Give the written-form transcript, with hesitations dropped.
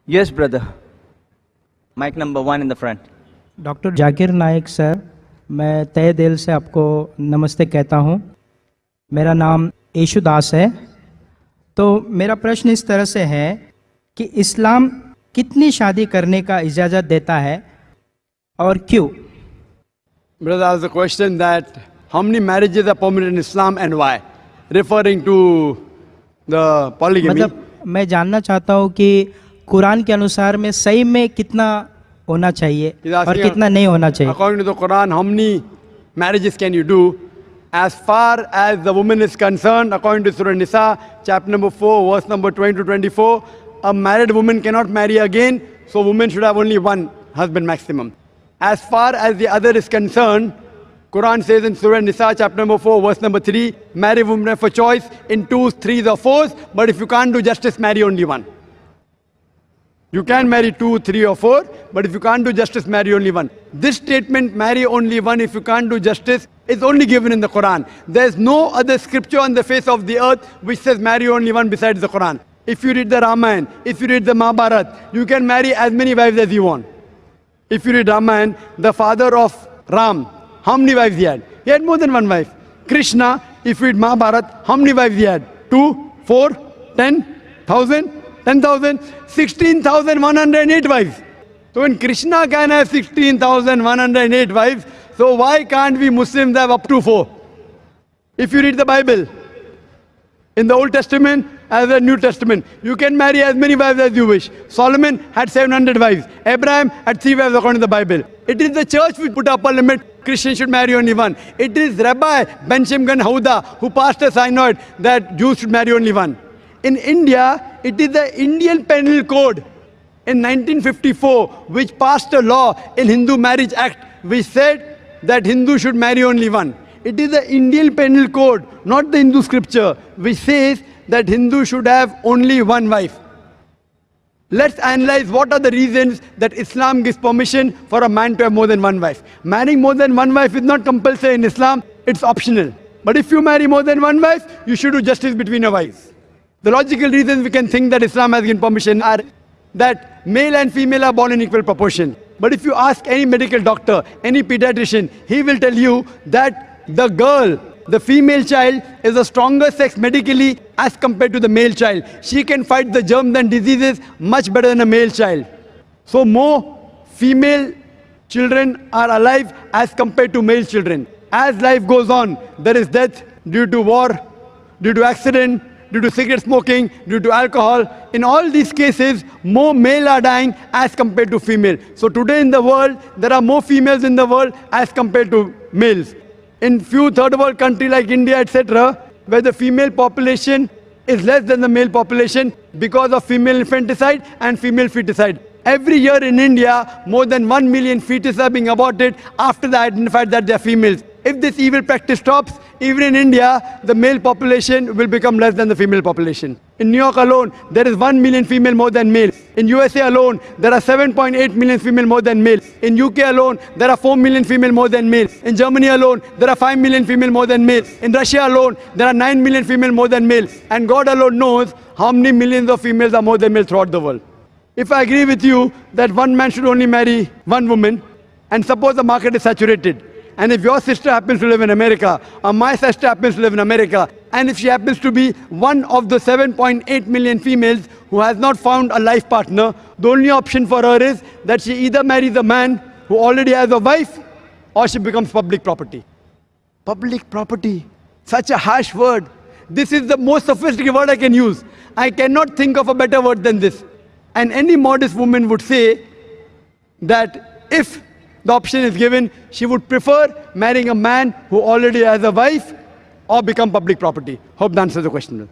Yes, brother. Mic number 1 in the front. Doctor Zakir Naik sir, मैं तहे दिल से आपको नमस्ते कहता हूँ। मेरा नाम येशुदास है। तो मेरा प्रश्न इस तरह से है कि इस्लाम कितनी शादी करने का इजाज़त देता है और क्यों? Brother asked the question that how many marriages are permitted in Islam and why? Referring to the polygamy. मतलब मैं जानना चाहता हूँ कि कुरान के अनुसार में सही में कितना होना चाहिए और कितना नहीं होना चाहिए। According to the Quran, how many marriages can you do? As far as the woman is concerned, according to Surah Nisa, chapter number 4, verse number 20 to 24, a married woman cannot marry again, so women should have only one husband maximum. As far as the other is concerned, Quran says in Surah Nisa, chapter number 4, verse number 3, marry women for choice in 2s, 3s or 4s, but if you can't do justice, marry only one. You can marry 2, 3 or 4, but if you can't do justice, marry only one. This statement, marry only one if you can't do justice, is only given in the Quran. There is no other scripture on the face of the earth which says marry only one besides the Quran. If you read the Ramayana, if you read the Mahabharata, you can marry as many wives as you want. If you read Ramayana, the father of Ram, how many wives he had? He had more than one wife. Krishna, if you read Mahabharata, how many wives he had? 2, 4, 10, 1,000, 10,000, 16,108 wives. So when Krishna can have 16,108 wives, so why can't we Muslims have up to 4? If you read the Bible, in the Old Testament as the New Testament, you can marry as many wives as you wish. Solomon had 700 wives. Abraham had 3 wives according to the Bible. It is the church which put up a limit. Christians should marry only one. It is Rabbi Ben Shimgan Houda who passed a synod that Jews should marry only one. In India, it is the Indian Penal Code in 1954 which passed a law in Hindu Marriage Act which said that Hindu should marry only one. It is the Indian Penal Code, not the Hindu scripture, which says that Hindu should have only one wife. Let's analyze what are the reasons that Islam gives permission for a man to have more than one wife. Marrying more than one wife is not compulsory in Islam, it's optional. But if you marry more than one wife, you should do justice between your wives. The logical reasons we can think that Islam has given permission are that male and female are born in equal proportion. But if you ask any medical doctor, any pediatrician, he will tell you that the girl, the female child, is a stronger sex medically as compared to the male child. She can fight the germs and diseases much better than a male child. So more female children are alive as compared to male children. As life goes on, there is death due to war, due to accident, due to cigarette smoking, due to alcohol. In all these cases, more male are dying as compared to female. So today in the world, there are more females in the world as compared to males. In few third world countries like India, etc., where the female population is less than the male population because of female infanticide and female feticide. Every year in India, more than 1 million fetuses are being aborted after they identified that they are females. If this evil practice stops, even in India, the male population will become less than the female population. In New York alone, there is 1 million female more than male. In USA alone, there are 7.8 million female more than male. In UK alone, there are 4 million female more than male. In Germany alone, there are 5 million female more than male. In Russia alone, there are 9 million female more than male. And God alone knows how many millions of females are more than male throughout the world. If I agree with you that one man should only marry one woman, and suppose the market is saturated, and if your sister happens to live in America, or my sister happens to live in America, and if she happens to be one of the 7.8 million females who has not found a life partner, the only option for her is that she either marries a man who already has a wife, or she becomes public property. Public property, such a harsh word. This is the most sophisticated word I can use. I cannot think of a better word than this. And any modest woman would say that if the option is given, she would prefer marrying a man who already has a wife or become public property. Hope that answers the question.